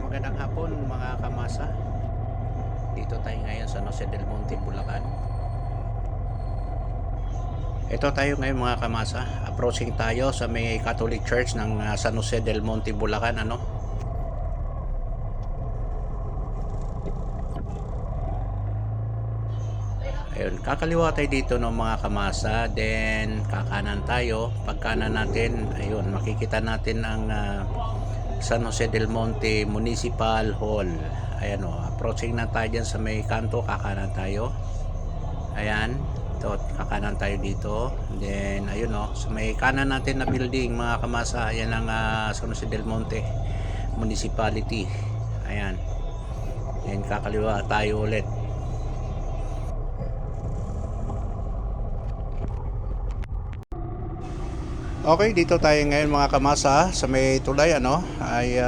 Magandang hapon mga kamasa. Dito tayo ngayon sa Jose del Monte, Bulacan. Ito tayo ngayon mga kamasa. Approaching tayo sa may Catholic Church ng San Jose del Monte, Bulacan. Ayun, kakaliwa tayo dito ng mga kamasa. Then kakanan tayo. Pagkanan natin, ayun, makikita natin ang San Jose del Monte Municipal Hall. Ayan approaching na tayo dyan sa may kanto. Kakanan tayo. Ayan, ito, kakanan tayo dito. Then ayun sa may kanan natin na building mga kamasa, ayan ang San Jose del Monte Municipality. Ayan. Then kakaliwa tayo ulit. Okay, dito tayo ngayon mga kamasa sa may tulay ay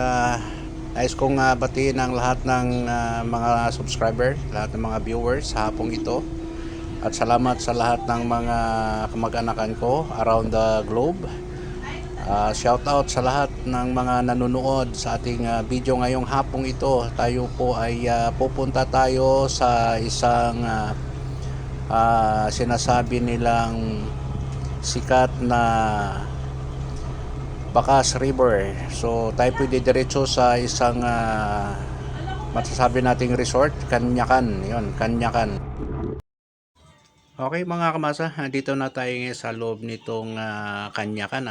nais kong batiin ang lahat ng mga subscriber, lahat ng mga viewers sa hapong ito. At salamat sa lahat ng mga kamag-anakan ko around the globe. Shout out sa lahat ng mga nanonood sa ating video ngayong hapong ito. Tayo po ay pupunta tayo sa isang sinasabi nilang sikat na Bacas River. So tayo pwede diretso sa isang masasabi nating resort, Kanyakan. Yun, Kanyakan. Okay mga kamasa, dito na tayo ngayon sa loob nitong Kanyakan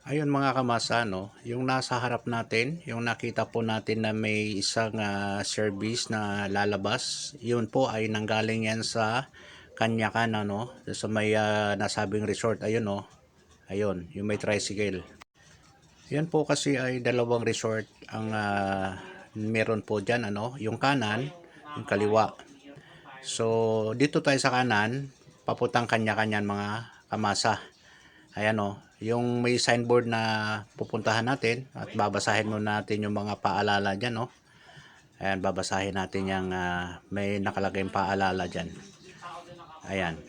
Ayun mga kamasa yung nasa harap natin, yung nakita po natin na may isang service na lalabas, yun po ay nanggaling yan sa Kanyakan sa may nasabing resort. Ayun yung may tricycle. Yan po kasi ay dalawang resort ang meron po dyan yung kanan, yung kaliwa. So dito tayo sa kanan, papuntang Kanyakan mga kamasa. Ayan yung may signboard na pupuntahan natin at babasahin muna natin yung mga paalala dyan Ayan, babasahin natin yung may nakalagay paalala dyan. Ayan.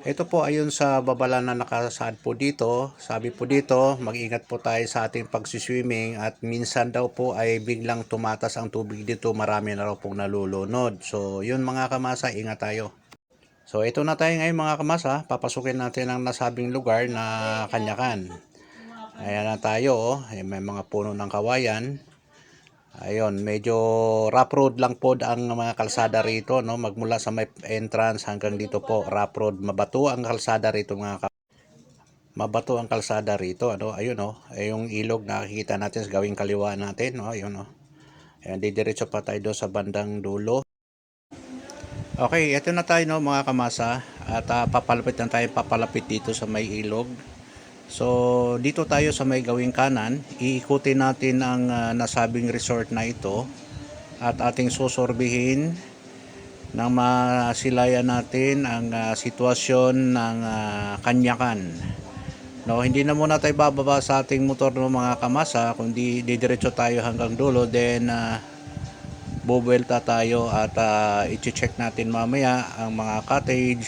Ito po ayun sa babala na nakasaad po dito. Sabi po dito, mag-ingat po tayo sa ating pagsiswimming at minsan daw po ay biglang tumatas ang tubig dito. Marami na raw pong nalulunod. So yun mga kamasa, ingat tayo. So ito na tayo ngayon mga kamasa. Papasukin natin ang nasabing lugar na Kanyakan. Ayan na tayo may mga puno ng kawayan. Ayun, medyo rough road lang po ang mga kalsada rito magmula sa may entrance hanggang dito po rough road. Mabato ang kalsada rito mabato ang kalsada rito ayun yung ilog nakikita natin sa gawing kaliwa natin ayun ayan, didiretso pa tayo doon sa bandang dulo. Okay, ito na tayo mga kamasa at papalapit dito sa may ilog. So dito tayo sa may gawing kanan, iikutin natin ang nasabing resort na ito at ating susorbihin nang masilayan natin ang sitwasyon ng Kanyakan. Hindi na muna tayo bababa sa ating motor mga kamasa, kundi didiretso tayo hanggang dulo, then bubuelta tayo at i-check natin mamaya ang mga cottage.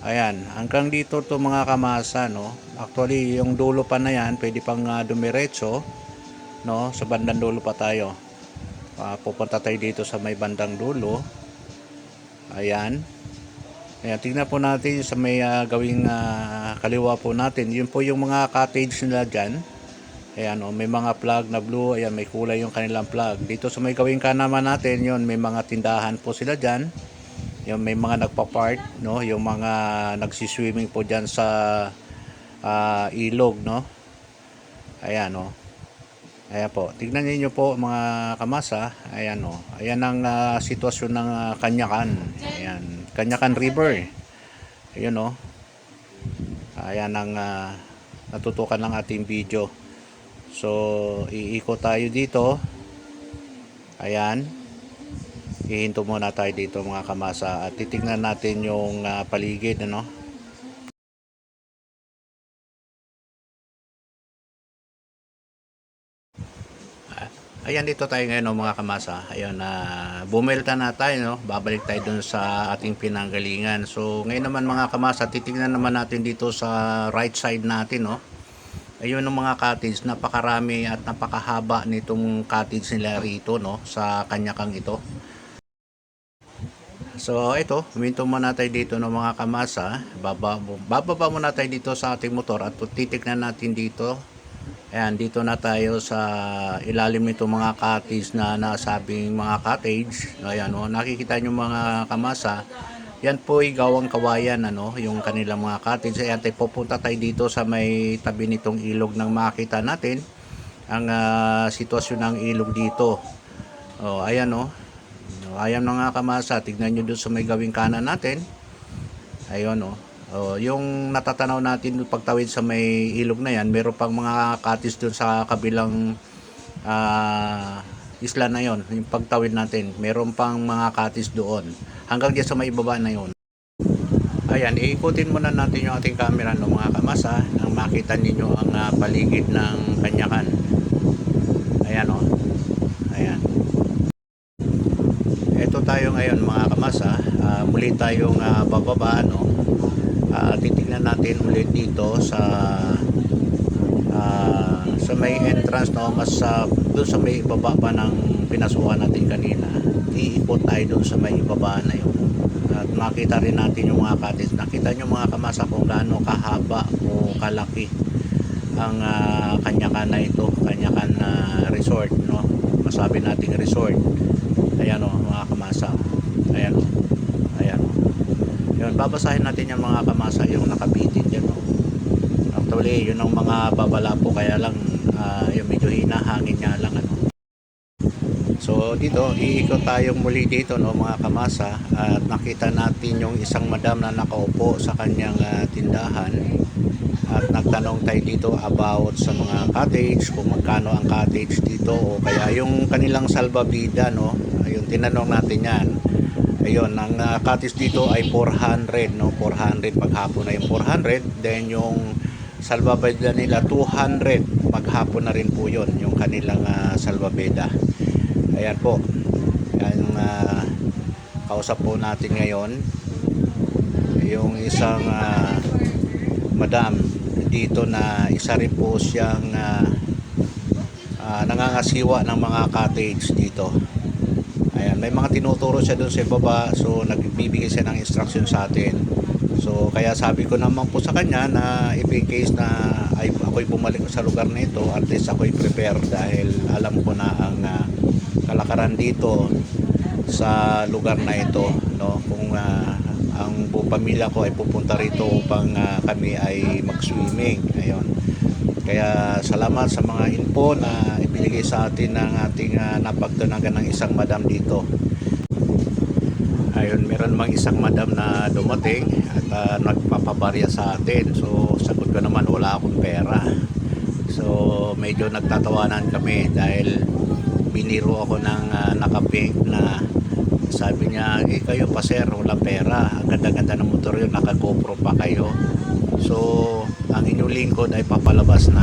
Ayan, hanggang dito to mga kamasa Actually, yung dulo pa na yan, pwede pang dumiretso sa bandang dulo pa tayo. Pupunta tayo dito sa may bandang dulo. Ayan. Ayan, tingnan po natin sa may gawing kaliwa po natin. Yun po yung mga cottage nila dyan. Ayan may mga plug na blue. Ayan, may kulay yung kanilang plug. Dito sa may gawing kanan natin, yun, may mga tindahan po sila dyan. Yung may mga nagpa-park yung mga nagsiswimming po dyan sa ilog ayan ayan po, tignan niyo po mga kamasa. Ayan ayan ang sitwasyon ng Kanyakan. Ayan, Kanyakan River. Ayun ayan ang natutukan ng ating video. So iikot tayo dito. Ayan, ihinto muna tayo dito mga kamasa at titingnan natin yung paligid Ayan, dito tayo ngayon mga kamasa. Ayun, bumelta na tayo babalik tayo dun sa ating pinanggalingan. So ngayon naman mga kamasa, titingnan naman natin dito sa right side natin Ayun ang mga cottage, napakarami at napakahaba nitong cottage nila rito, no, sa Kanyakang ito. So ito, huminto muna tayo dito ng mga kamasa. Bababa muna tayo dito sa ating motor at titignan natin dito. Ayan, dito na tayo sa ilalim nito mga cottage na nasabing mga cottage. Ayan, oh, nakikita nyo mga kamasa. Yan po ay gawang kawayan, ano, yung kanilang mga cottage. Ayan, tayo pupunta tayo dito sa may tabi nitong ilog nang makita natin ang sitwasyon ng ilog dito. Oh, ayan, oh. Ayan mga kamasa, tignan nyo doon sa may gawing kanan natin. Ayun, oh. Oh, yung natatanaw natin pagtawid sa may ilog na yan, meron pang mga cottage doon sa kabilang isla na yon. Yung pagtawid natin, meron pang mga cottage doon. Hanggang diyan sa may ibaba na yon. Ayan, iikutin muna natin yung ating camera ng mga kamasa nang makita ninyo ang paligid ng Kanyakan. Ayan, oh. Ayan. Ito tayo ngayon mga kamasa, muli tayong bababa, no? Titignan natin ulit dito sa may entrance, no? Mas doon sa may ibaba pa ng pinasukan natin kanina. Iikot tayo doon sa may ibaba na yun. At makita rin natin yung mga cottage. Nakita nyo mga kamasa kung gaano kahaba o kalaki ang Kanyakan na ito, Kanyakan resort, no? Masabi nating resort. Ayan, o mga kamasa. Ayan, o. Ayan, o. Yun, babasahin natin yung mga kamasa yung nakabitin dyan, o. Actually, yun ang mga babala po, kaya lang yung medyo hinahangin nga lang, ano. So dito, iikot tayong muli dito, no, mga kamasa, at nakita natin yung isang madam na nakaupo sa kanyang tindahan. At nagtanong tayo dito about sa mga cottage, kung magkano ang cottage dito, o kaya yung kanilang salbabida, no. Ayun, tinanong natin yan. Ayun, ang cottage dito ay 400, no, 400 paghapon na yung 400, then yung salbabida nila 200 paghapon na rin po yun, yung kanilang salbabida. Ayan po, yung kausap po natin ngayon yung isang madam dito na isa rin po siyang nangangasiwa ng mga cottage dito. Ayan, may mga tinuturo siya doon sa baba, so nagbibigay siya ng instruction sa atin. So kaya sabi ko naman po sa kanya na if in case na ako'y bumalik sa lugar na ito, at least ako'y prepare dahil alam ko na ang kalakaran dito sa lugar na ito, no, kung ang buong pamilya ko ay pupunta rito upang kami ay mag-swimming. Ayun. Kaya salamat sa mga info na ibinigay sa atin ng ating napagtunagan ng isang madam dito. Ayun, meron mang isang madam na dumating at nagpapabarya sa atin. So sagot ko naman, wala akong pera. So medyo nagtatawanan kami dahil biniro ako ng nakapink na sabi niya, kayo pa sir, wala pera, ang ganda-ganda ng motor yun, naka GoPro pa kayo. So ang inyong lingkod ay papalabas na.